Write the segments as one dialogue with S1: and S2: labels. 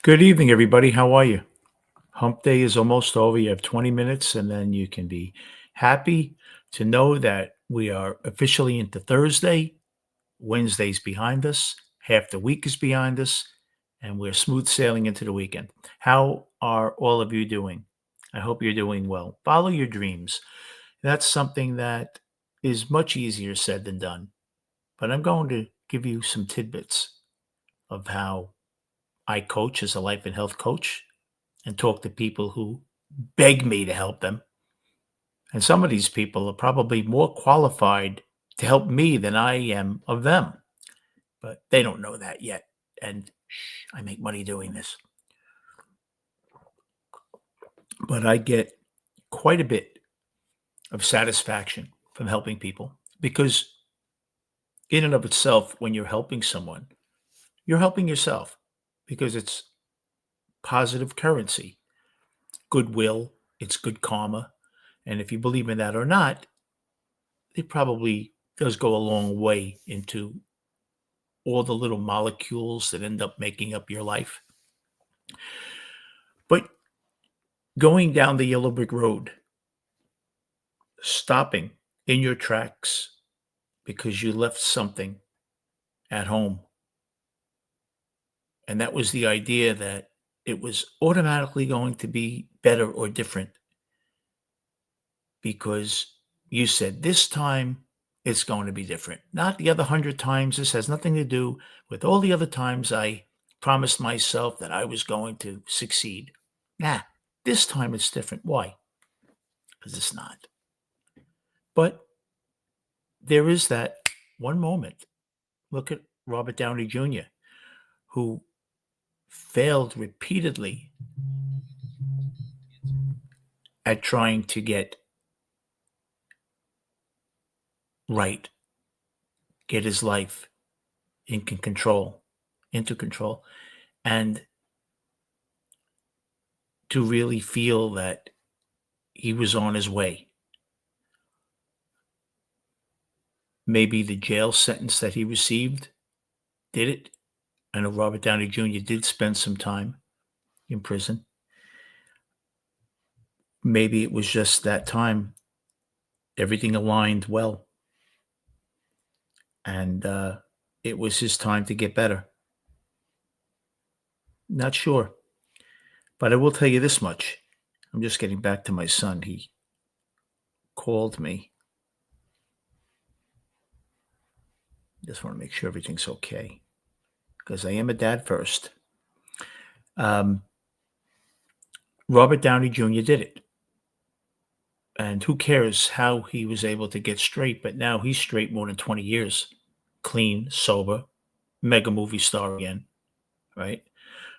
S1: Good evening, everybody. How are you? Hump day is almost over. You have 20 minutes, and then you can be happy to know that we are officially into Thursday. Wednesday's behind us. Half the week is behind us, and we're smooth sailing into the weekend. How are all of you doing? I hope you're doing well. Follow your dreams. That's something that is much easier said than done. But I'm going to give you some tidbits of how I coach as a life and health coach and talk to people who beg me to help them. And some of these people are probably more qualified to help me than I am of them, but they don't know that yet. And I make money doing this, but I get quite a bit of satisfaction from helping people because, in and of itself, when you're helping someone, you're helping yourself because it's positive currency, goodwill, it's good karma. And if you believe in that or not, it probably does go a long way into all the little molecules that end up making up your life. But going down the yellow brick road, stopping in your tracks because you left something at home. And that was the idea that it was automatically going to be better or different because you said this time it's going to be different. Not the other 100 times. This has nothing to do with all the other times I promised myself that I was going to succeed. Nah, this time it's different. Why? Because it's not. But there is that one moment. Look at Robert Downey Jr., who failed repeatedly at trying to get right, get his life into control, and to really feel that he was on his way. Maybe the jail sentence that he received did it. I know Robert Downey Jr. did spend some time in prison. Maybe it was just that time everything aligned well, and it was his time to get better. Not sure, but I will tell you this much. I'm just getting back to my son. He called me. Just want to make sure everything's okay because I am a dad first. Um, Robert Downey Jr. did it. And who cares how he was able to get straight, but now he's straight more than 20 years. Clean, sober, mega movie star again, right?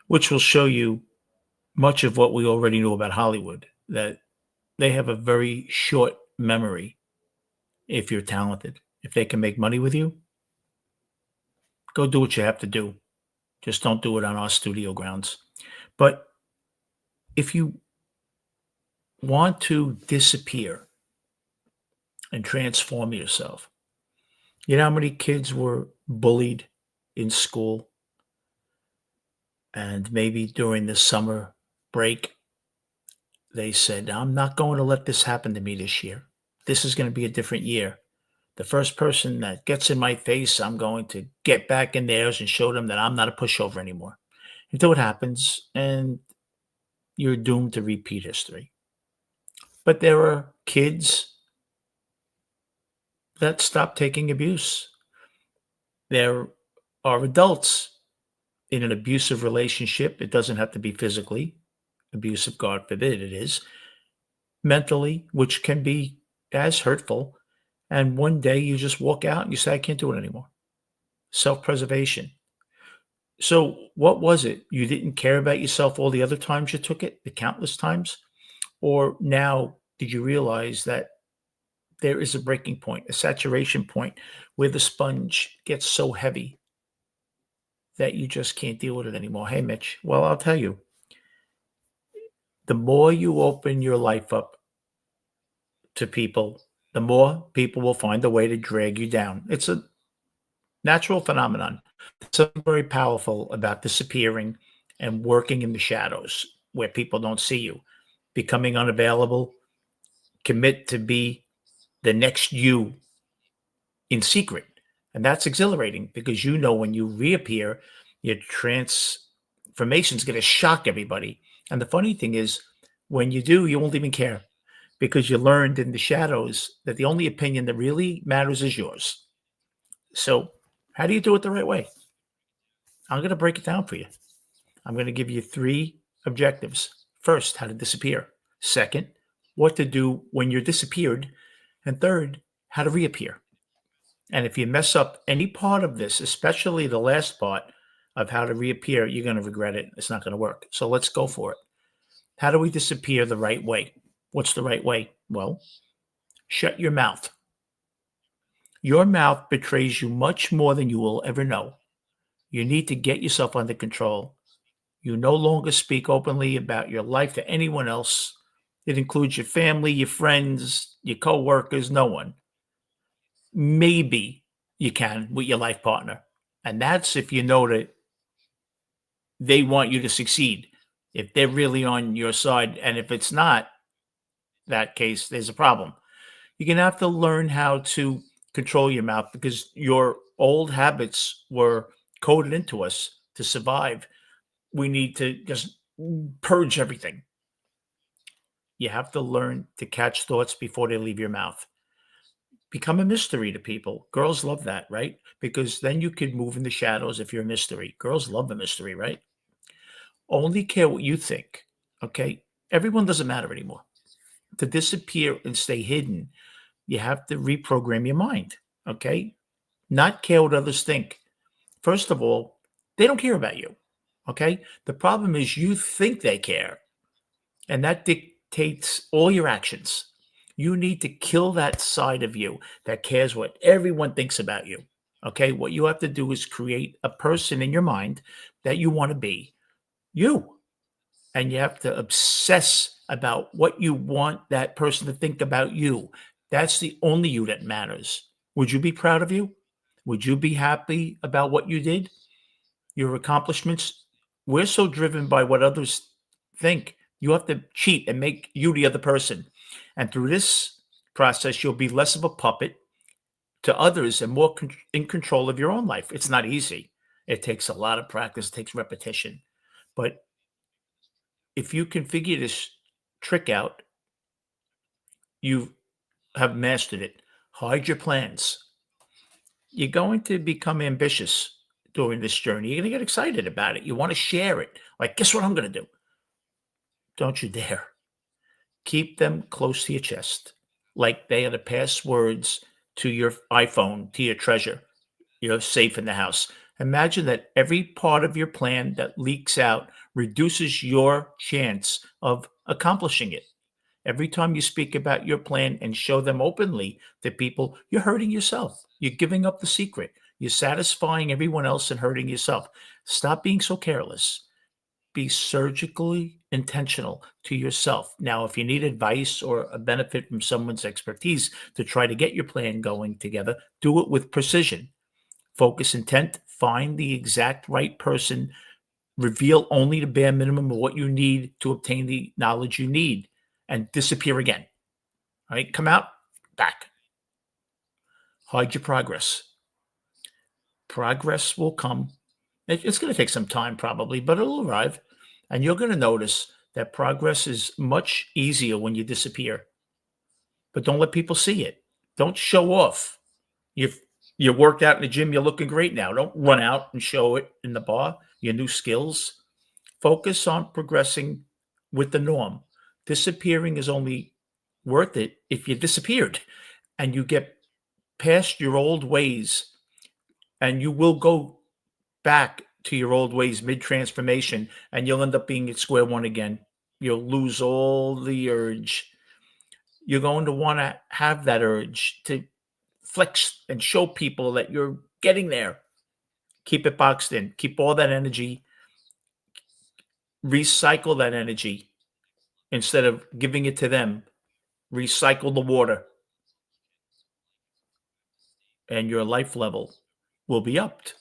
S1: Which will show you much of what we already know about Hollywood, that they have a very short memory if you're talented. If they can make money with you, go do what you have to do. Just don't do it on our studio grounds. But if you want to disappear and transform yourself, you know how many kids were bullied in school? And maybe during the summer break, they said, I'm not going to let this happen to me this year. This is going to be a different year. The first person that gets in my face, I'm going to get back in theirs and show them that I'm not a pushover anymore. Until it happens, and you're doomed to repeat history. But there are kids that stop taking abuse. There are adults in an abusive relationship. It doesn't have to be physically abusive, God forbid it is, mentally, which can be as hurtful. And one day you just walk out and you say, I can't do it anymore. Self preservation. So, what was it? You didn't care about yourself all the other times you took it, the countless times? Or now did you realize that there is a breaking point, a saturation point where the sponge gets so heavy that you just can't deal with it anymore? Hey, Mitch, well, I'll tell you, the more you open your life up to people, the more people will find a way to drag you down. It's a natural phenomenon. Something very powerful about disappearing and working in the shadows where people don't see you, becoming unavailable, commit to be the next you in secret. And that's exhilarating because you know when you reappear, your transformation is going to shock everybody. And the funny thing is, when you do, you won't even care because you learned in the shadows that the only opinion that really matters is yours. So, how do you do it the right way? I'm going to break it down for you. I'm going to give you 3 objectives. First, how to disappear. Second, what to do when you're disappeared. And third, how to reappear. And if you mess up any part of this, especially the last part of how to reappear, you're going to regret it. It's not going to work. So let's go for it. How do we disappear the right way? What's the right way? Well, shut your mouth. Your mouth betrays you much more than you will ever know. You need to get yourself under control. You no longer speak openly about your life to anyone else. It includes your family, your friends, your coworkers, no one. Maybe you can with your life partner. And that's if you know that they want you to succeed, if they're really on your side. And if it's not that case, there's a problem. You're going to have to learn how to control your mouth because your old habits were coded into us to survive. We need to just purge everything. You have to learn to catch thoughts before they leave your mouth. Become a mystery to people. Girls love that, right? Because then you could move in the shadows if you're a mystery. Girls love a mystery, right? Only care what you think. Okay. Everyone doesn't matter anymore. To disappear and stay hidden, you have to reprogram your mind. Okay. Not care what others think. First of all, they don't care about you. Okay. The problem is you think they care, and that dictates all your actions. You need to kill that side of you that cares what everyone thinks about you. Okay. What you have to do is create a person in your mind that you want to be you. And you have to obsess about what you want that person to think about you. That's the only you that matters. Would you be proud of you? Would you be happy about what you did? Your accomplishments? We're so driven by what others think. You have to cheat and make you the other person. And through this process, you'll be less of a puppet to others and more in control of your own life. It's not easy. It takes a lot of practice, it takes repetition. But if you can figure this trick out, you have mastered it. Hide your plans. You're going to become ambitious during this journey. You're going to get excited about it. You want to share it. Like, guess what I'm going to do? Don't you dare. Keep them close to your chest, like they are the passwords to your iPhone, to your treasure. You're safe in the house. Imagine that every part of your plan that leaks out reduces your chance of accomplishing it. Every time you speak about your plan and show them openly to people, you're hurting yourself. You're giving up the secret. You're satisfying everyone else and hurting yourself. Stop being so careless. Be surgically intentional to yourself. Now, if you need advice or a benefit from someone's expertise to try to get your plan going together, do it with precision. Focus intent, find the exact right person, reveal only the bare minimum of what you need to obtain the knowledge you need, and disappear again. All right, come out, back. Hide your progress. Progress will come. It's going to take some time, probably, but it'll arrive. And you're going to notice that progress is much easier when you disappear. But don't let people see it. Don't show off. You've you worked out in the gym, you're looking great now. Don't run out and show it in the bar, your new skills. Focus on progressing with the norm. Disappearing is only worth it if you disappeared and you get past your old ways, and you will go back to your old ways mid transformation, and you'll end up being at square one again. You'll lose all the urge. You're going to want to have that urge to flex and show people that you're getting there. Keep it boxed in. Keep all that energy. Recycle that energy instead of giving it to them. Recycle the water, and your life level will be upped,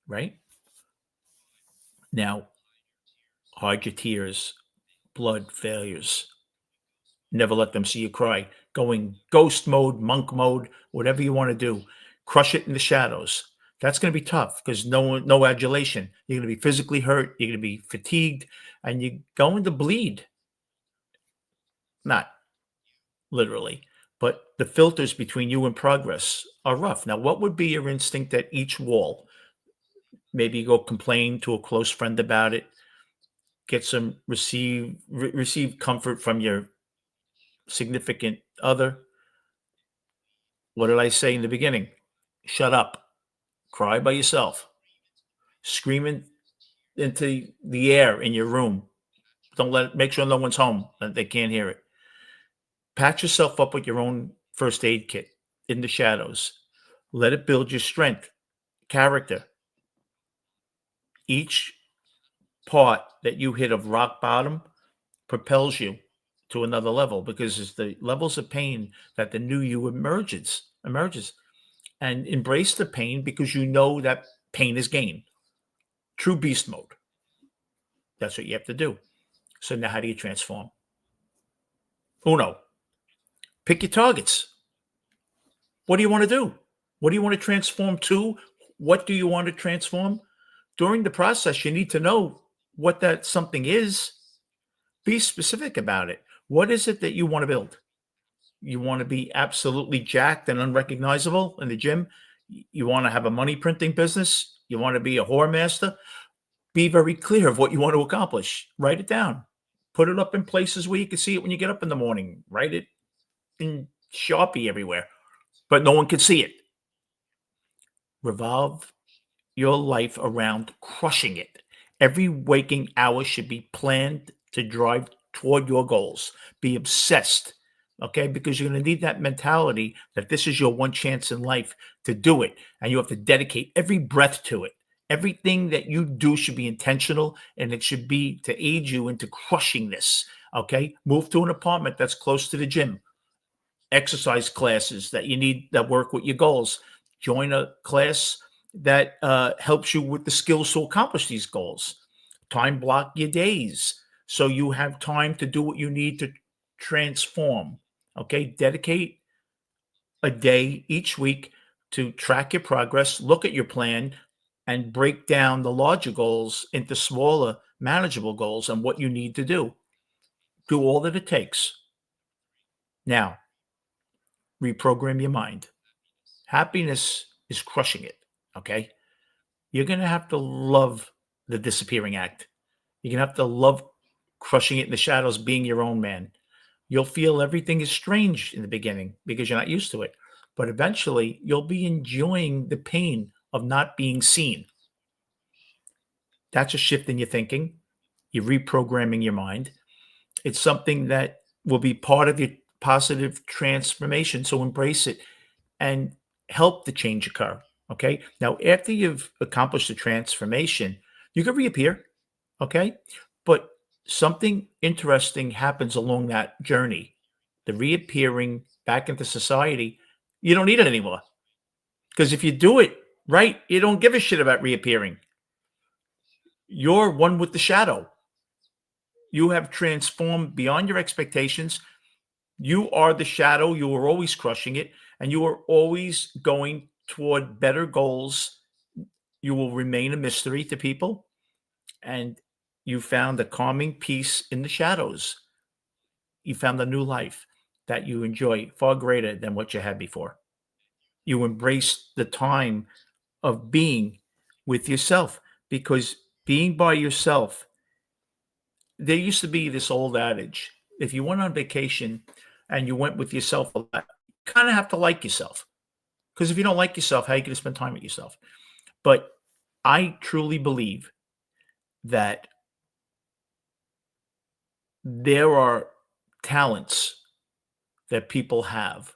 S1: right? Now, Hide your tears, blood, failures. Never let them see you cry. Going ghost mode, monk mode, whatever you want to do. Crush it in the shadows. That's going to be tough because no adulation. You're going to be physically hurt. You're going to be fatigued, and you're going to bleed. Not literally, but the filters between you and progress are rough. Now, what would be your instinct at each wall? Maybe go complain to a close friend about it. Get some receive comfort from your significant other. What did I say in the beginning? Shut up. Cry by yourself. Screaming into the air in your room. Make sure no one's home, that they can't hear it. Patch yourself up with your own first aid kit in the shadows. Let it build your strength, character. Each part that you hit of rock bottom propels you to another level because it's the levels of pain that the new you emerges. And embrace the pain because you know that pain is gain. True beast mode. That's what you have to do. So now how do you transform? Uno, pick your targets. What do you want to do? What do you want to transform to? What do you want to transform? During the process, you need to know what that something is. Be specific about it. What is it that you want to build? You want to be absolutely jacked and unrecognizable in the gym? You want to have a money printing business? You want to be a whore master? Be very clear of what you want to accomplish. Write it down. Put it up in places where you can see it when you get up in the morning. Write it in Sharpie everywhere, but no one can see it. Revolve your life around crushing it. Every waking hour should be planned to drive toward your goals. Be obsessed, okay? Because you're going to need that mentality that this is your one chance in life to do it, and you have to dedicate every breath to it. Everything that you do should be intentional, and it should be to aid you into crushing this, okay? Move to an apartment that's close to the gym. Exercise classes that you need that work with your goals. Join a class that helps you with the skills to accomplish these goals. Time block your days so you have time to do what you need to transform. Okay, dedicate a day each week to track your progress, look at your plan, and break down the larger goals into smaller, manageable goals and what you need to do. Do all that it takes. Now, reprogram your mind. Happiness is crushing it. Okay. You're going to have to love the disappearing act. You're going to have to love crushing it in the shadows, being your own man. You'll feel everything is strange in the beginning because you're not used to it. But eventually, you'll be enjoying the pain of not being seen. That's a shift in your thinking. You're reprogramming your mind. It's something that will be part of your positive transformation. So embrace it and help the change occur. Okay. Now, after you've accomplished the transformation, you can reappear. Okay. But something interesting happens along that journey. The reappearing back into society, you don't need it anymore. Because if you do it right, you don't give a shit about reappearing. You're one with the shadow. You have transformed beyond your expectations. You are the shadow. You are always crushing it, and you are always going toward better goals. You will remain a mystery to people, and you found a calming peace in the shadows. You found a new life that you enjoy far greater than what you had before. You embrace the time of being with yourself because being by yourself, there used to be this old adage, if you went on vacation and you went with yourself a lot, you kind of have to like yourself. Because if you don't like yourself, how are you going to spend time with yourself? But I truly believe that there are talents that people have.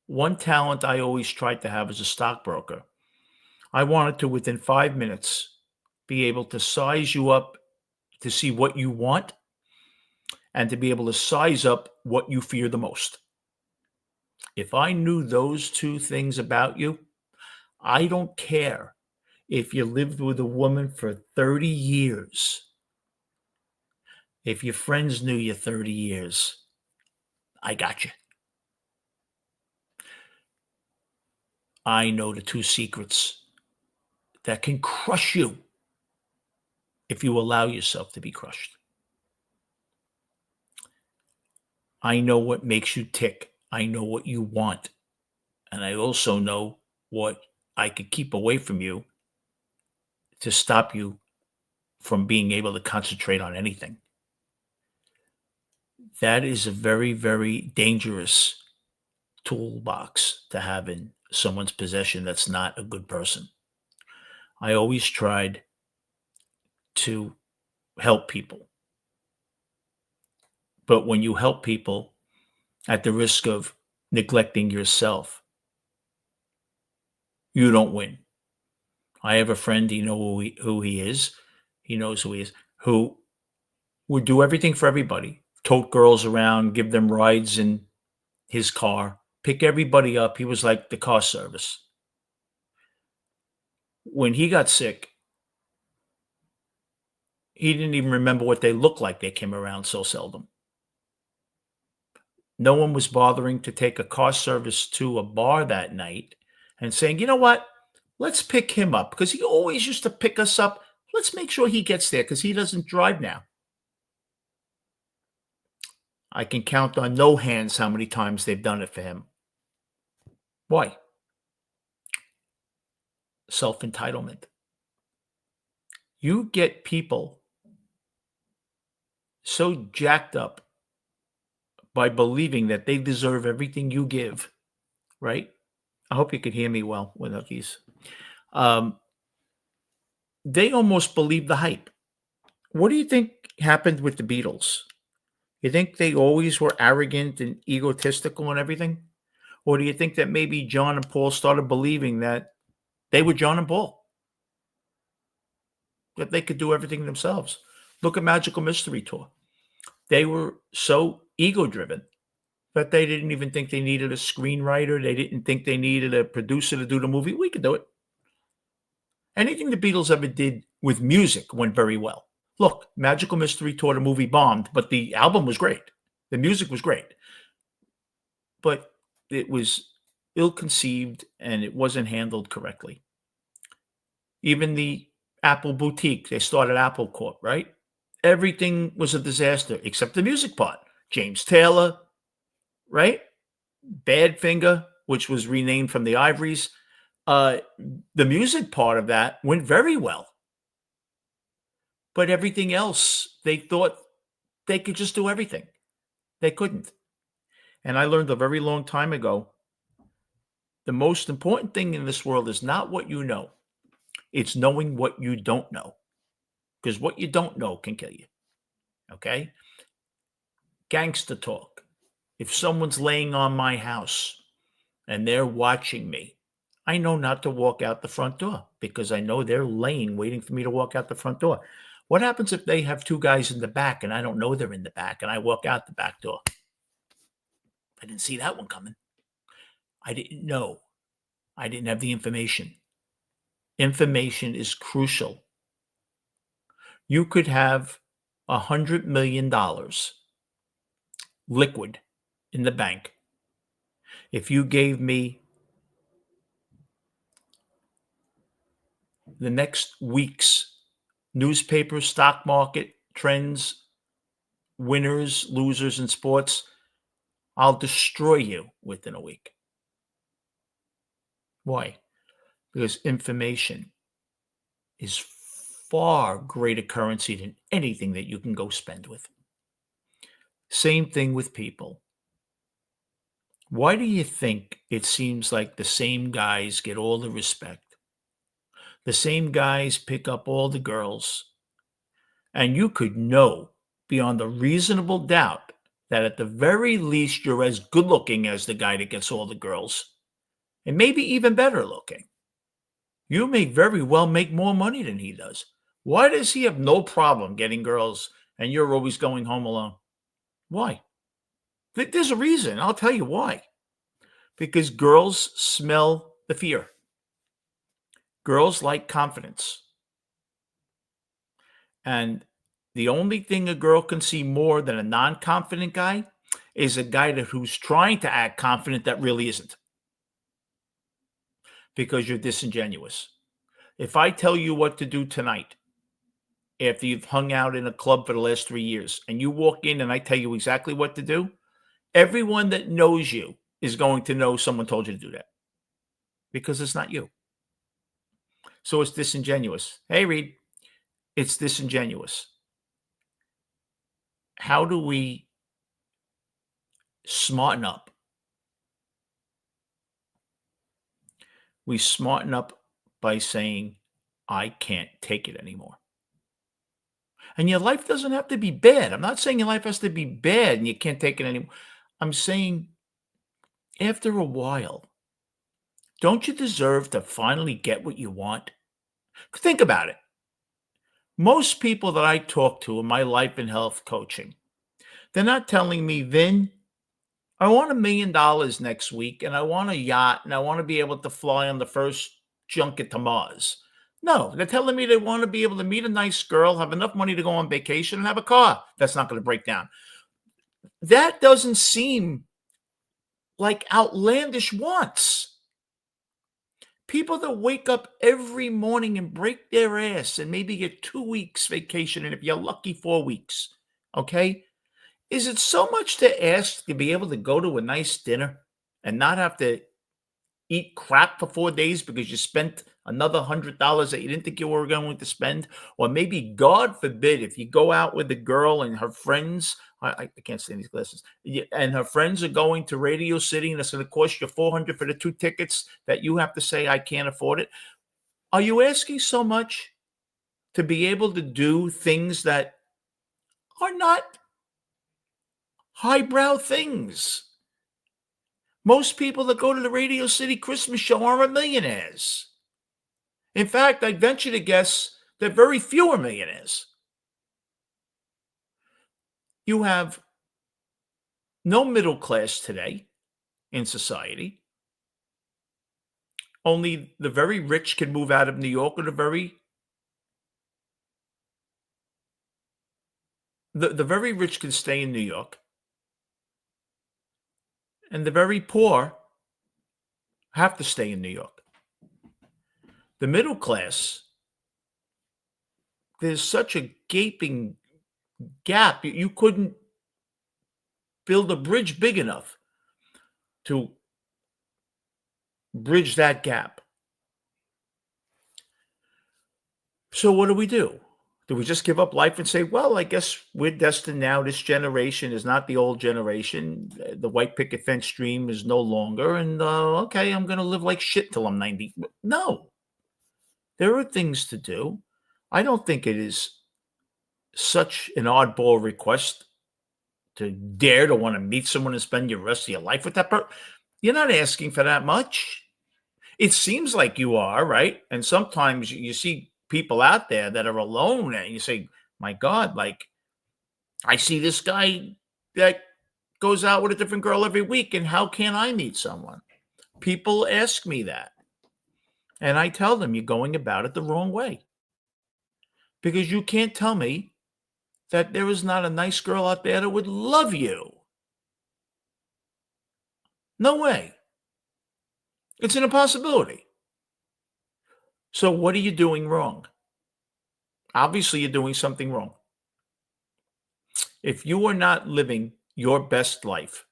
S1: One talent I always tried to have as a stockbroker. I wanted to, within 5 minutes, be able to size you up to see what you want and to be able to size up what you fear the most. If I knew those two things about you, I don't care if you lived with a woman for 30 years. If your friends knew you 30 years, I got you. I know the two secrets that can crush you if you allow yourself to be crushed. I know what makes you tick. I know what you want. And I also know what I could keep away from you to stop you from being able to concentrate on anything. That is a very, very dangerous toolbox to have in someone's possession that's not a good person. I always tried to help people. But when you help people at the risk of neglecting yourself, you don't win. I have a friend, you know who he is. He knows who he is, who would do everything for everybody, tote girls around, give them rides in his car, pick everybody up. He was like the car service. When he got sick, he didn't even remember what they looked like. They came around so seldom. No one was bothering to take a car service to a bar that night and saying, you know what? Let's pick him up because he always used to pick us up. Let's make sure he gets there because he doesn't drive now. I can count on no hands how many times they've done it for him. Why? Self entitlement. You get people so jacked up by believing that they deserve everything you give, right? I hope you could hear me well without these. Um, they almost believe the hype. What do you think happened with the Beatles? You think they always were arrogant and egotistical and everything? Or do you think that maybe John and Paul started believing that they were John and Paul, that they could do everything themselves? Look at Magical Mystery Tour. They were so ego driven that they didn't even think they needed a screenwriter. They didn't think they needed a producer to do the movie. We could do it. Anything the Beatles ever did with music went very well. Look, Magical Mystery Tour, the movie bombed, but the album was great. The music was great. But it was ill-conceived and it wasn't handled correctly. Even the Apple boutique, they started Apple Corp, right? Everything was a disaster except the music part. James Taylor, right? Badfinger, which was renamed from the Ivories. The music part of that went very well. But everything else, they thought they could just do everything. They couldn't. And I learned a very long time ago, the most important thing in this world is not what you know. It's knowing what you don't know. Because what you don't know can kill you. Okay? Gangster talk. If someone's laying on my house and they're watching me, I know not to walk out the front door because I know they're laying waiting for me to walk out the front door. What happens if they have two guys in the back and I don't know they're in the back and I walk out the back door? I didn't see that one coming. I didn't know. I didn't have the information. Information is crucial. You could have $100 million liquid in the bank if you gave me the next week's newspaper, stock market, trends, winners, losers in sports. I'll destroy you within a week. Why? Because information is far greater currency than anything that you can go spend with. Same thing with people. Why do you think it seems like the same guys get all the respect? The same guys pick up all the girls, and you could know beyond a reasonable doubt that at the very least you're as good looking as the guy that gets all the girls, and maybe even better looking. You may very well make more money than he does. Why does he have no problem getting girls and you're always going home alone? Why? There's a reason. I'll tell you why. Because girls smell the fear. Girls like confidence. And The only thing a girl can see more than a non-confident guy is a guy who's trying to act confident that really isn't, because you're disingenuous. If I tell you what to do tonight, after you've hung out in a club for the last 3 years, and you walk in and I tell you exactly what to do, everyone that knows you is going to know someone told you to do that, because it's not you. So it's disingenuous. Hey, Reed, it's disingenuous. How do we smarten up? We smarten up by saying, I can't take it anymore. And your life doesn't have to be bad. I'm not saying your life has to be bad and you can't take it anymore. I'm saying after a while, don't you deserve to finally get what you want? Think about it. Most people that I talk to in my life and health coaching, they're not telling me, Vin, I want $1 million next week and I want a yacht and I want to be able to fly on the first junket to Mars. No, they're telling me they want to be able to meet a nice girl, have enough money to go on vacation, and have a car that's not going to break down. That doesn't seem like outlandish wants. People that wake up every morning and break their ass and maybe get 2 weeks vacation, and if you're lucky, 4 weeks, okay? Is it so much to ask to be able to go to a nice dinner and not have to eat crap for 4 days because you spent another $100 that you didn't think you were going to spend? Or maybe, God forbid, if you go out with a girl and her friends, I can't stand these glasses, and her friends are going to Radio City and it's going to cost you $400 for the 2 tickets that you have to say, I can't afford it. Are you asking so much to be able to do things that are not highbrow things? Most people that go to the Radio City Christmas show are millionaires. In fact, I'd venture to guess that very few are millionaires. You have no middle class today in society. Only the very rich can move out of New York, or the very rich can stay in New York, and the very poor have to stay in New York. The middle class, there's such a gaping gap. You couldn't build a bridge big enough to bridge that gap. So what do we do? Do we just give up life and say, well, I guess we're destined now. This generation is not the old generation. The white picket fence dream is no longer. And okay, I'm going to live like shit till I'm 90. No, there are things to do. I don't think it is such an oddball request to dare to want to meet someone and spend your rest of your life with that person. You're not asking for that much. It seems like you are, right? And sometimes you see people out there that are alone and you say, my God, like, I see this guy that goes out with a different girl every week, and how can I meet someone? People ask me that. And I tell them, you're going about it the wrong way. Because you can't tell me that there is not a nice girl out there that would love you. No way. It's an impossibility. So what are you doing wrong? Obviously, you're doing something wrong. If you are not living your best life,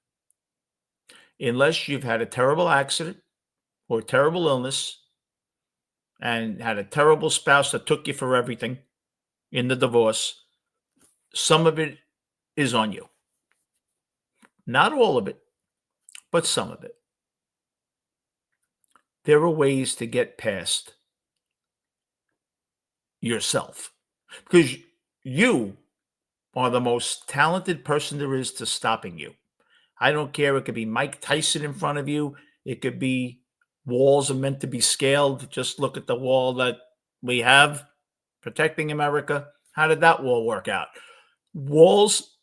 S1: unless you've had a terrible accident or a terrible illness and had a terrible spouse that took you for everything in the divorce, some of it is on you. Not all of it, but some of it. There are ways to get past yourself, because you are the most talented person there is to stopping you. I don't care. It could be Mike Tyson in front of you. It could be walls are meant to be scaled. Just look at the wall that we have protecting America. How did that wall work out? Walls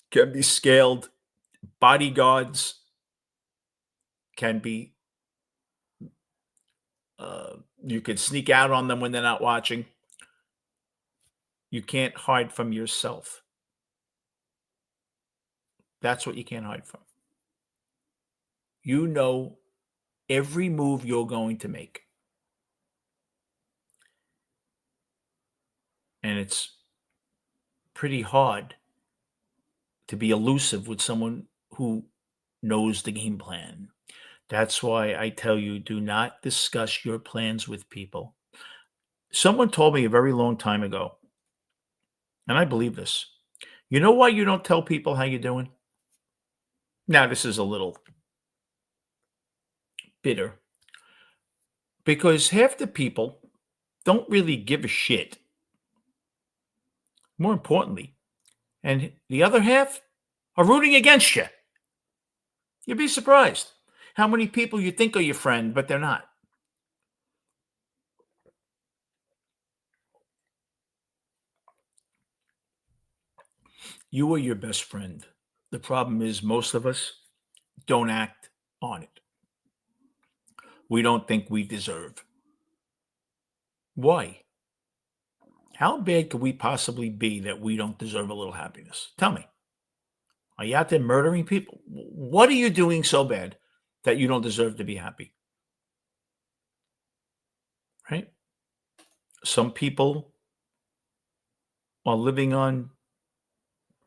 S1: can be scaled. Bodyguards can be, you can sneak out on them when they're not watching. You can't hide from yourself. That's what you can't hide from. You know every move you're going to make. And it's pretty hard to be elusive with someone who knows the game plan. That's why I tell you, do not discuss your plans with people. Someone told me a very long time ago, and I believe this. You know why you don't tell people how you're doing? Now, this is a little bitter because half the people don't really give a shit. More importantly, and the other half are rooting against you. You'd be surprised how many people you think are your friend, but they're not. You are your best friend. The problem is most of us don't act on it. We don't think we deserve. Why? How bad could we possibly be that we don't deserve a little happiness? Tell me. Are you out there murdering people? What are you doing so bad that you don't deserve to be happy? Right? Some people are living on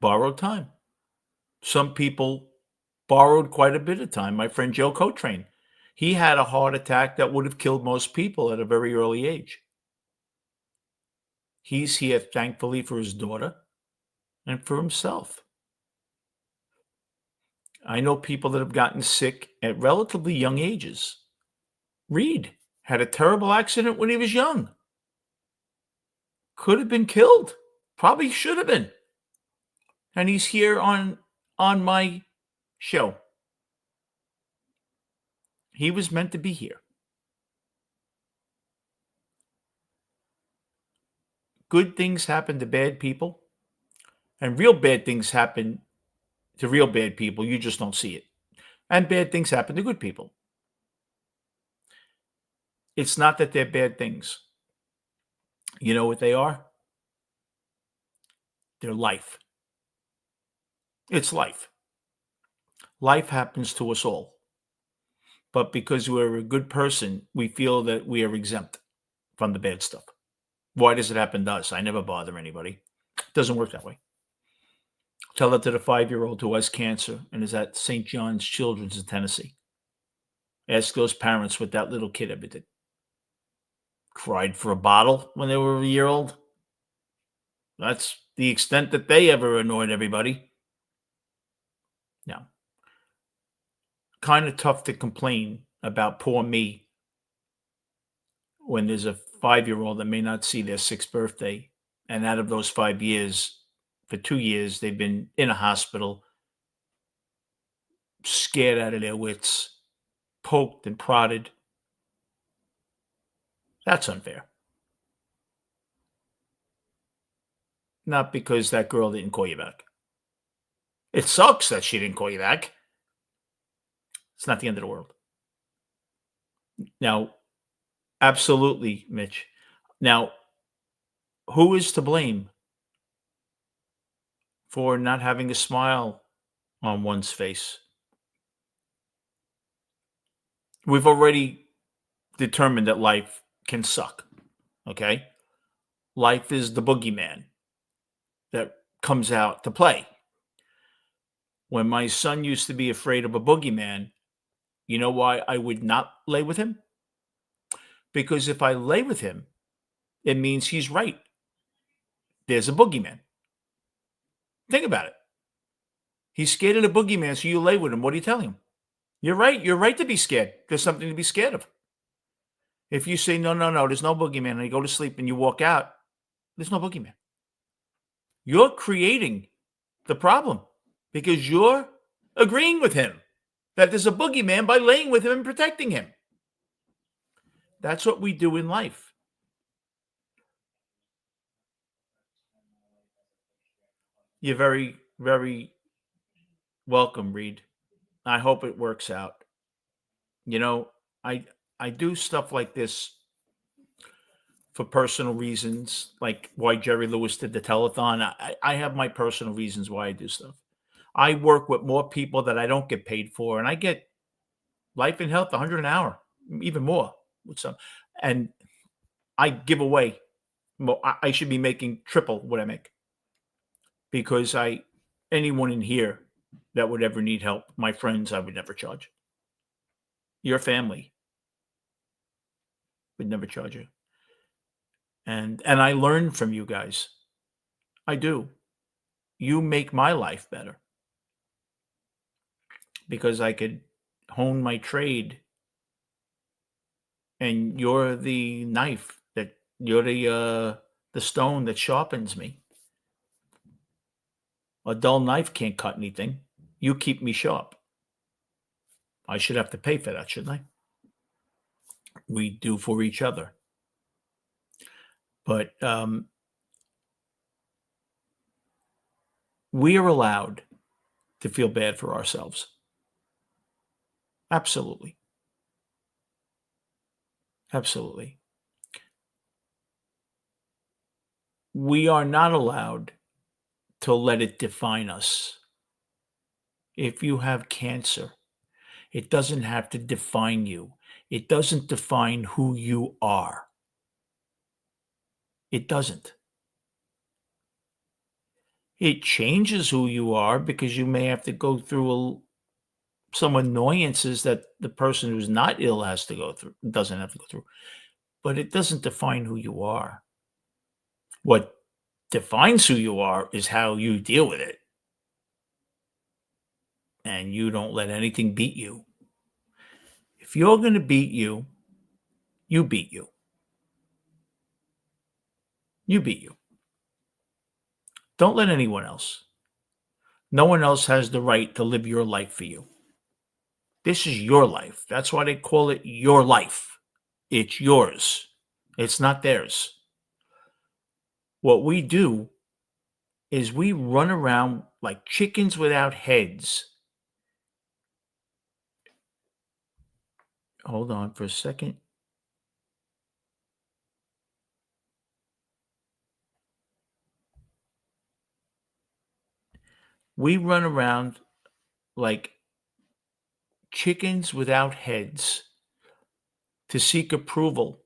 S1: borrowed time. Some people borrowed quite a bit of time. My friend Joe Cotrain, he had a heart attack that would have killed most people at a very early age. He's here, thankfully, for his daughter and for himself. I know people that have gotten sick at relatively young ages. Reed had a terrible accident when he was young. Could have been killed. Probably should have been. And he's here on my show. He was meant to be here. Good things happen to bad people, and real bad things happen to real bad people. You just don't see it. And bad things happen to good people. It's not that they're bad things. You know what they are? They're life. It's life. Life happens to us all. But because we're a good person, we feel that we are exempt from the bad stuff. Why does it happen to us? I never bother anybody. It doesn't work that way. Tell that to the 5-year-old who has cancer and is at St. John's Children's in Tennessee. Ask those parents what that little kid ever did. Cried for a bottle when they were a year old. That's the extent that they ever annoyed everybody. Now, kind of tough to complain about poor me when there's a 5-year-old that may not see their 6th birthday. And out of those 5 years, for 2 years, they've been in a hospital, scared out of their wits, poked and prodded. That's unfair. Not because that girl didn't call you back. It sucks that she didn't call you back. It's not the end of the world. Now, absolutely, Mitch. Now, who is to blame for not having a smile on one's face? We've already determined that life can suck. Okay? Life is the boogeyman that comes out to play. When my son used to be afraid of a boogeyman, you know why I would not lay with him? Because if I lay with him, it means he's right. There's a boogeyman. Think about it. He's scared of the boogeyman, so you lay with him. What are you telling him? You're right. You're right to be scared. There's something to be scared of. If you say, no, no, no, there's no boogeyman, and you go to sleep and you walk out, there's no boogeyman. You're creating the problem because you're agreeing with him that there's a boogeyman by laying with him and protecting him. That's what we do in life. You're very, very welcome, Reed. I hope it works out. You know, I I do stuff like this for personal reasons, like why Jerry Lewis did the telethon. I have my personal reasons why I do stuff. I work with more people that I don't get paid for, and I get life and health 100 an hour, even more with some. And I give away. I should be making triple what I make because anyone in here that would ever need help, my friends, I would never charge. Your family would never charge you. And I learn from you guys. I do. You make my life better because I could hone my trade, and you're the knife that you're the stone that sharpens me. A dull knife can't cut anything. You keep me sharp. I should have to pay for that, shouldn't I? We do for each other. But we are allowed to feel bad for ourselves. Absolutely. Absolutely. We are not allowed to let it define us. If you have cancer, it doesn't have to define you. It doesn't define who you are. It doesn't. It changes who you are because you may have to go through some annoyances that the person who's not ill has to go through, doesn't have to go through. But it doesn't define who you are. What defines who you are is how you deal with it. And you don't let anything beat you. If you're going to beat you, you beat you. You beat you. Don't let anyone else. No one else has the right to live your life for you. This is your life. That's why they call it your life. It's yours. It's not theirs. What we do is we run around like chickens without heads. Hold on for a second. We run around like chickens without heads to seek approval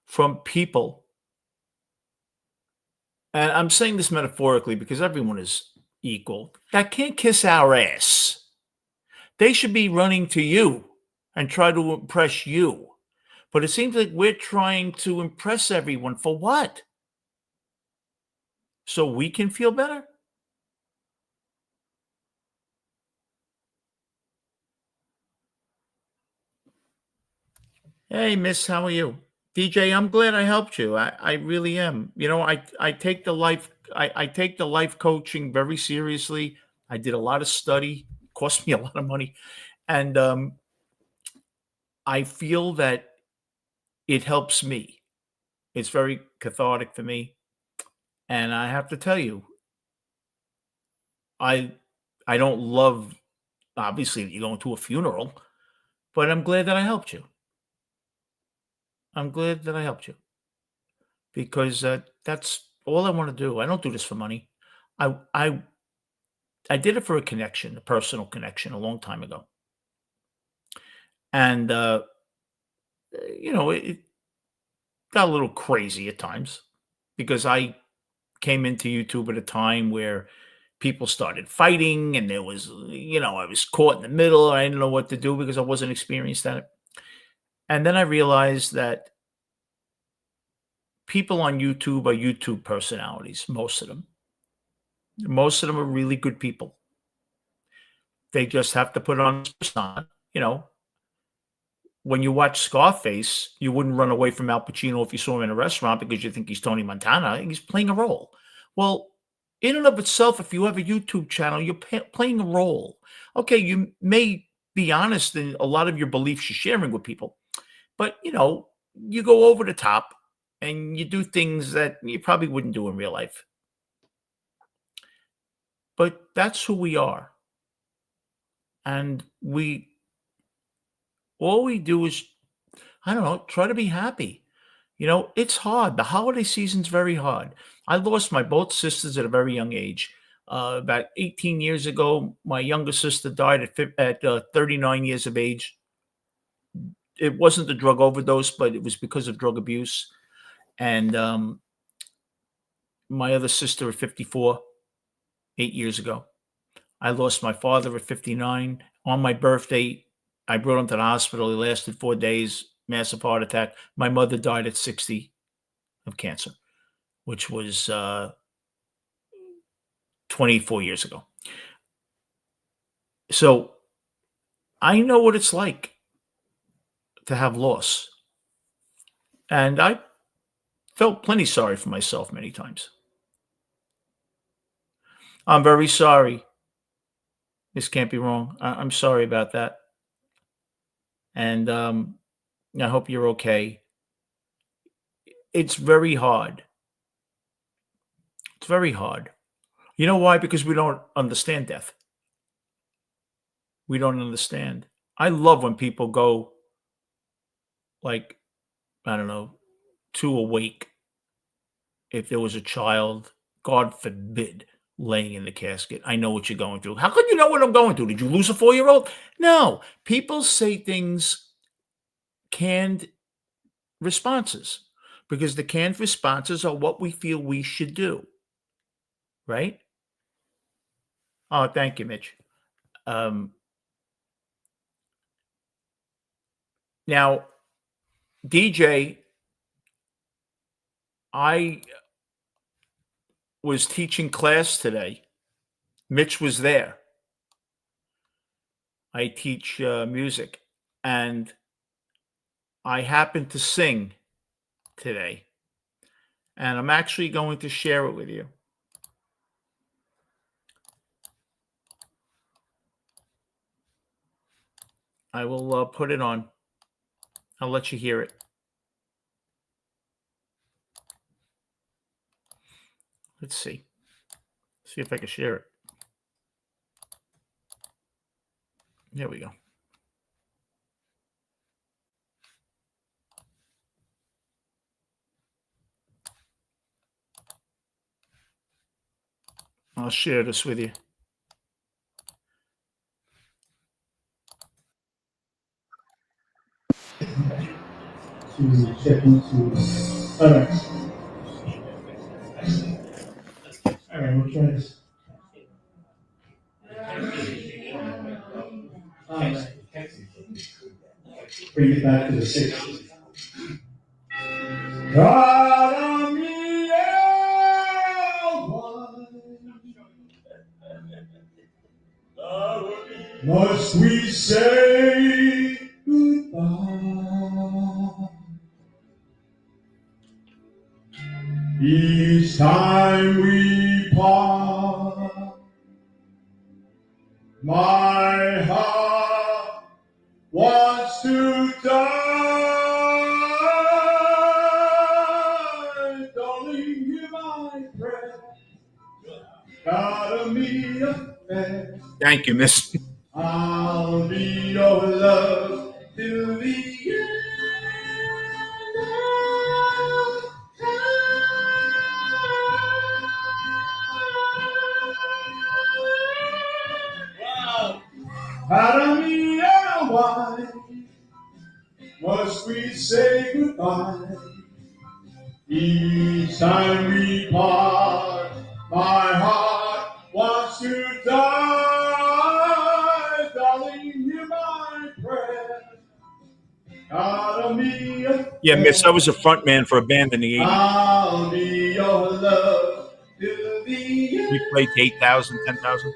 S1: from people. And I'm saying this metaphorically because everyone is equal. That can't kiss our ass. They should be running to you and try to impress you. But it seems like we're trying to impress everyone for what? So we can feel better? Hey, miss, how are you? DJ, I'm glad I helped you. I really am. I take I take the life coaching very seriously. I did a lot of study, cost me a lot of money. And I feel that it helps me. It's very cathartic for me. And I have to tell you, I I don't love obviously you going to a funeral, but I'm glad that I helped you. I'm glad that I helped you because that's all I want to do. I don't do this for money. I I I did it for a connection, a personal connection, a long time ago, and it got a little crazy at times because I came into YouTube at a time where people started fighting, and there was, I was caught in the middle. I didn't know what to do because I wasn't experienced at it, and then I realized that people on YouTube are YouTube personalities. Most of them are really good people. They just have to put on a persona. When you watch Scarface, you wouldn't run away from Al Pacino if you saw him in a restaurant because you think he's Tony Montana. He's playing a role. Well, in and of itself, if you have a YouTube channel, you're playing a role. Okay, you may be honest in a lot of your beliefs you're sharing with people, but you go over the top and you do things that you probably wouldn't do in real life. But that's who we are. And all we do is, I don't know, try to be happy. It's hard. The holiday season's very hard. I lost my both sisters at a very young age. About 18 years ago, my younger sister died at 39 years of age. It wasn't a drug overdose, but it was because of drug abuse. And my other sister at 54, 8 years ago. I lost my father at 59. On my birthday, I brought him to the hospital. He lasted 4 days, massive heart attack. My mother died at 60 of cancer, which was 24 years ago. So I know what it's like to have loss. And I felt plenty sorry for myself many times. I'm very sorry. This can't be wrong. I'm sorry about that. And I hope you're okay. It's very hard. It's very hard. You know why? Because we don't understand death. We don't understand. I love when people go, like, I don't know, to a wake. If there was a child, God forbid, laying in the casket. I know what you're going through. How could you know what I'm going through? Did you lose a 4-year-old? No. People say things, canned responses, because the canned responses are what we feel we should do. Right? Oh, thank you, Mitch. Now, DJ, I was teaching class today. Mitch was there. I teach music, and I happened to sing today, and I'm actually going to share it with you. I will put it on. I'll let you hear it. Let's see. See if I can share it. There we go. I'll share this with you.
S2: To check into. All right. All right, we'll try this. All right. Bring it back to the 60s. God, must we say goodbye? Each time we part, my heart wants to die. Darling, hear my prayer. God, me affair.
S1: Thank you, Miss.
S2: I'll be your love till the end of time. Para me, why must we say goodbye? Each time we part, my heart wants to die. Darling, hear my prayer. God, me
S1: Yeah, Miss, I was a front man for a band in the 80s.
S2: I'll be your love till the end.
S1: We played to 8,000, 10,000.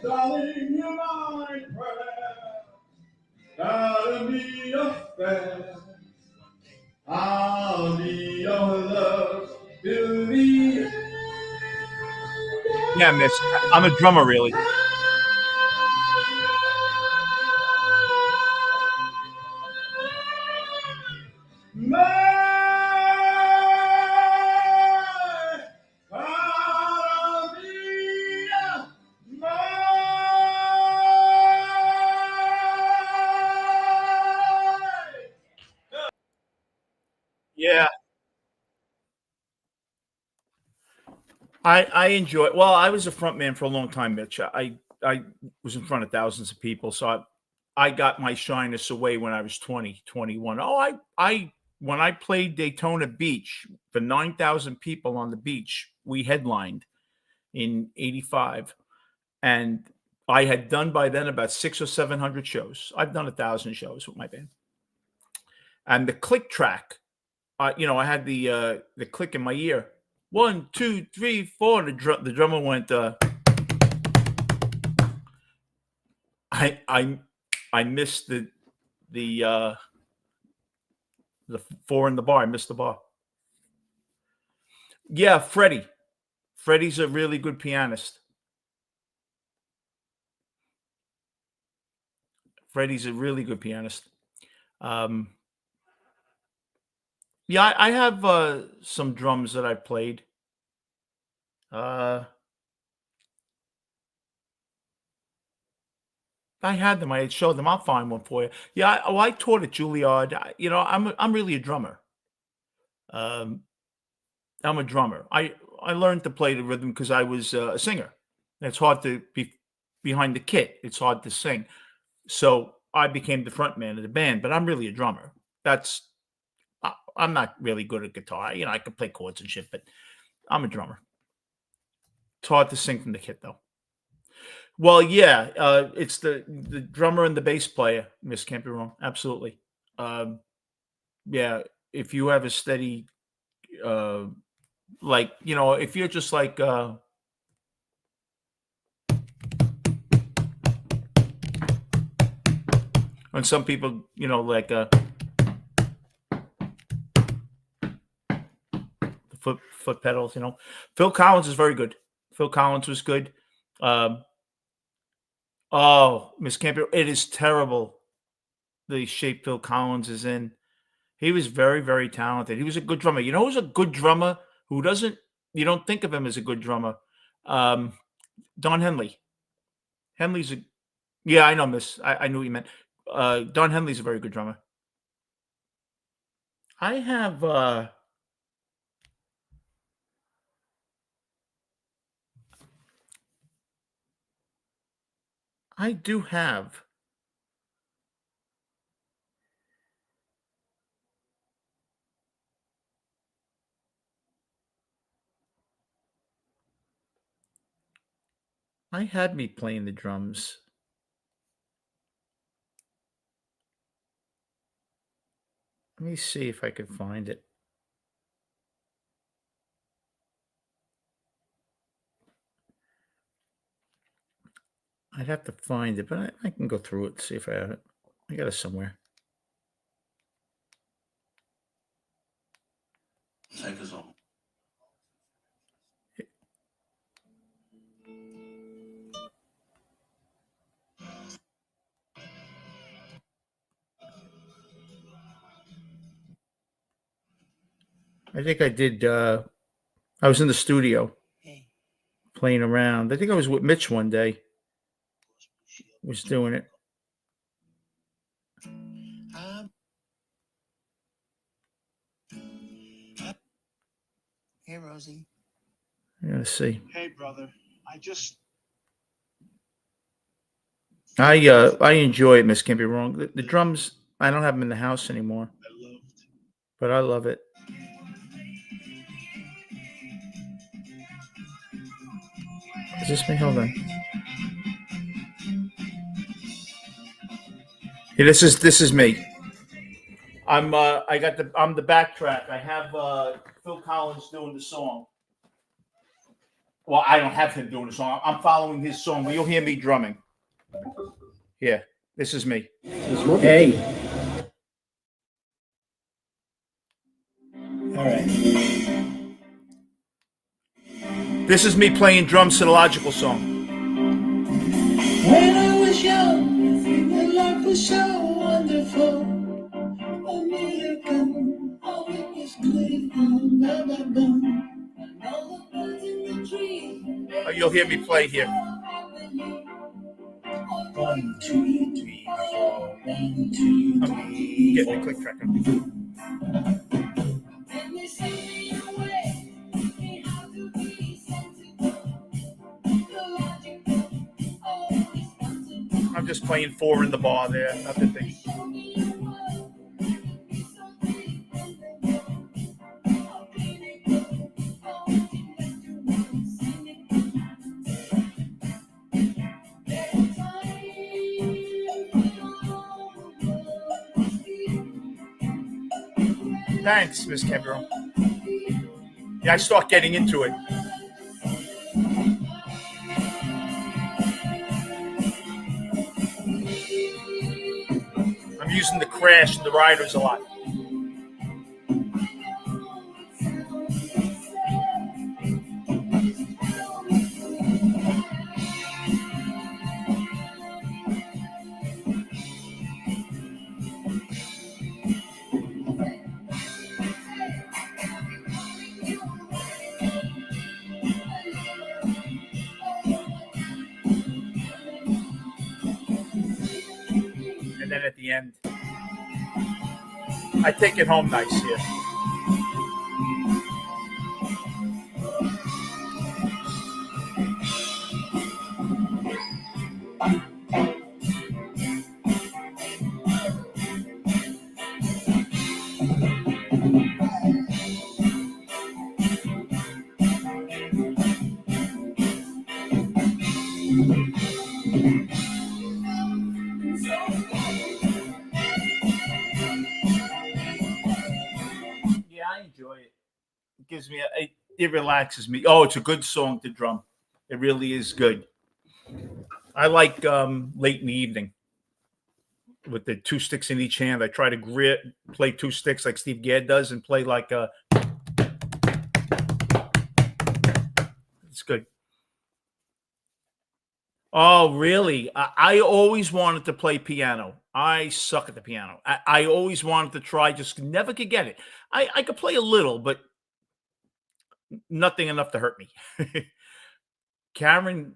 S2: Darling, you're my prayer. Gotta be a fan.
S1: Yeah, miss. I'm a drummer, really. Yeah, I enjoy. Well, I was a front man for a long time, Mitch. I was in front of thousands of people, so I got my shyness away when I was 20, 21. Oh, I when I played Daytona Beach for 9,000 people on the beach, we headlined in '85, and I had done by then about 600 or 700 shows. I've done 1,000 shows with my band, and the click track. I had the click in my ear. 1, 2, 3, 4. The drummer went. I I missed the the four in the bar. I missed the bar. Yeah, Freddie. Freddie's a really good pianist. Freddie's a really good pianist. Um, yeah, I have some drums that I played. Uh, I had them. I had showed them. I'll find one for you. Yeah, I taught at Juilliard. I'm really a drummer. Um, I'm a drummer. I learned to play the rhythm because I was a singer. It's hard to be behind the kit. It's hard to sing. So I became the front man of the band, but I'm really a drummer. I'm not really good at guitar. I can play chords and shit, but I'm a drummer. It's hard to sing from the kit though. Well, yeah, it's the drummer and the bass player. Miss can't be wrong. Absolutely. Um, yeah, if you have a steady, uh, if you're just like when some people, the foot pedals. Phil Collins is very good. Phil Collins was good. Um, oh, Miss Campbell, it is terrible the shape Phil Collins is in. He was very, very talented. He was a good drummer. You know who's a good drummer who doesn't you don't think of him as a good drummer? Um, Don Henley. Henley's a yeah, I know, Miss. I knew what you meant. Don Henley's a very good drummer. I have I do have I had me playing the drums. Let me see if I can find it. I'd have to find it, but I can go through it, see if I have it. I got it somewhere.
S3: Take us on.
S1: I think I did. I was in the studio playing around. I think I was with Mitch one day. Was doing it.
S4: Hey, Rosie.
S1: I gotta see.
S3: Hey, brother.
S1: I enjoy it, Miss. Can't be wrong. The drums. I don't have them in the house anymore, but I love it. Is this me? Hold on. Yeah, this is me. I'm I'm the backtrack. I have Phil Collins doing the song. Well, I don't have him doing the song. I'm following his song, but you'll hear me drumming. Yeah, this is me.
S5: Hey. All right.
S1: This is me playing drums to the Logical song.
S4: When I was young, the life was so wonderful. American, oh, it was good. Blah, blah, blah. And all the birds in the tree.
S1: Oh, you'll hear me play here.
S4: 1, 2, 3, 4. 1, 2, 3.
S1: Get the click track on.
S4: And they send me away. They have to be sensible. Logical, oh, responsible.
S1: I'm just playing 4 in the bar there. Nothing big.
S4: Show me your world. You can be so big and then oh, beautiful. Oh, you got to want to sing it. There's time.
S1: Thanks, Miss Cameron. Yeah, I start getting into it. I'm using the Crash and the Riders a lot. And then at the end, I take it home nice here. Yeah, I enjoy it. It gives me it relaxes me. Oh, it's a good song to drum. It really is good. I like late in the evening with the 2 sticks in each hand. I try to play 2 sticks like Steve Gadd does and play like it's good. Oh, really? I always wanted to play piano. I suck at the piano. I always wanted to try, just never could get it. I could play a little, but nothing enough to hurt me. Karen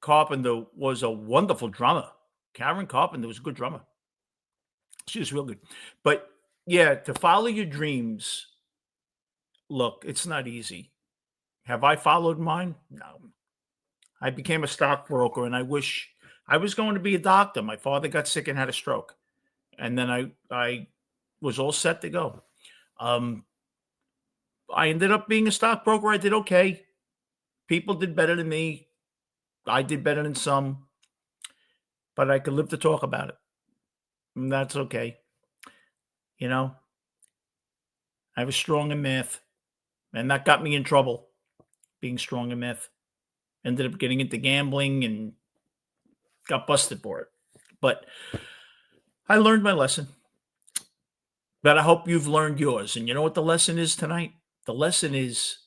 S1: Carpenter was a wonderful drummer. Karen Carpenter was a good drummer. She was real good. But yeah, to follow your dreams, look, it's not easy. Have I followed mine? No. I became a stockbroker, and I wish I was going to be a doctor. My father got sick and had a stroke, and then I was all set to go. I ended up being a stockbroker. I did okay. People did better than me. I did better than some, but I could live to talk about it, and that's okay. You know, I was strong in math, and that got me in trouble. Being strong in math. Ended up getting into gambling and got busted for it. But I learned my lesson. But I hope you've learned yours. And you know what the lesson is tonight? The lesson is,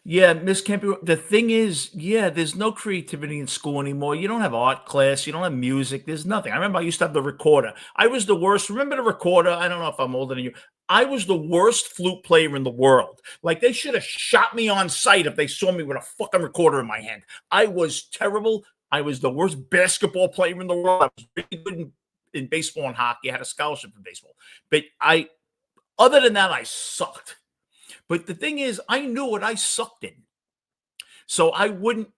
S1: yeah, Miss Campy, the thing is, yeah, there's no creativity in school anymore. You don't have art class. You don't have music. There's nothing. I remember I used to have the recorder. I was the worst. Remember the recorder? I don't know if I'm older than you. I was the worst flute player in the world. Like, they should have shot me on sight if they saw me with a fucking recorder in my hand. I was terrible. I was the worst basketball player in the world. I was really good in baseball and hockey. I had a scholarship in baseball. But other than that, I sucked. But the thing is, I knew what I sucked in. So I wouldn't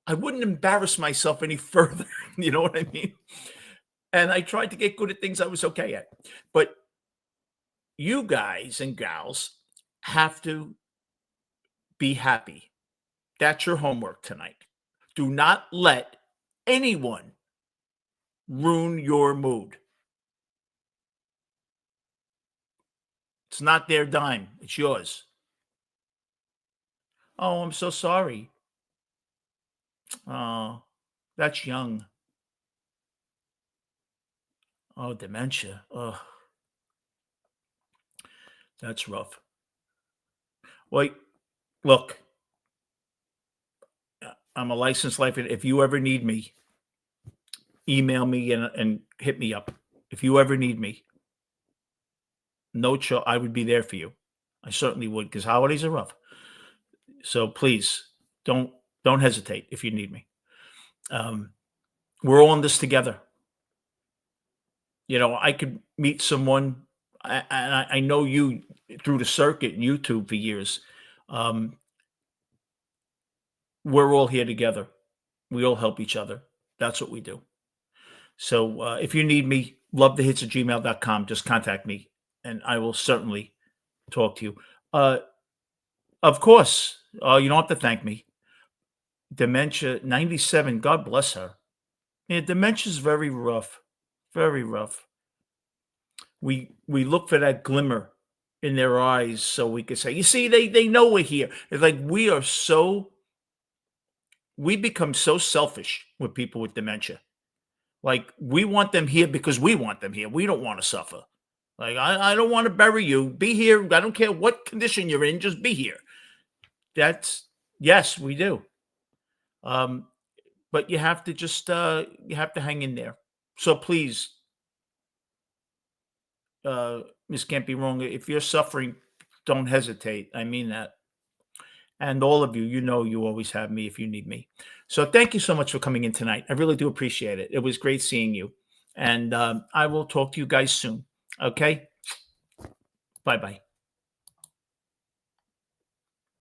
S1: embarrass myself any further. You know what I mean? And I tried to get good at things I was okay at. But you guys and gals have to be happy. That's your homework tonight. Do not let anyone ruin your mood. It's not their dime. It's yours. Oh, I'm so sorry. Oh, that's young. Oh, dementia. Oh, that's rough. Wait, look, I'm a licensed life. If you ever need me, email me and hit me up. If you ever need me, I would be there for you. I certainly would, because holidays are rough. So please don't hesitate if you need me. We're all in this together. You know, I could meet someone. I know you through the circuit and YouTube for years. We're all here together. We all help each other. That's what we do. So if you need me, lovethehits@gmail.com. Just contact me, and I will certainly talk to you. Of course, you don't have to thank me. Dementia 97. God bless her. Yeah, dementia is very rough, very rough. We look for that glimmer in their eyes so we could say, you see, they know we're here. It's like we become so selfish with people with dementia. Like, we want them here because we want them here. We don't want to suffer. Like, I don't want to bury you. Be here. I don't care what condition you're in. Just be here. Yes, we do. But you have to just you have to hang in there. So please, Miss Can't Be Wrong. If you're suffering, don't hesitate. I mean that. And all of you, you know, you always have me if you need me. So thank you so much for coming in tonight. I really do appreciate it. It was great seeing you. And I will talk to you guys soon. Okay? Bye-bye.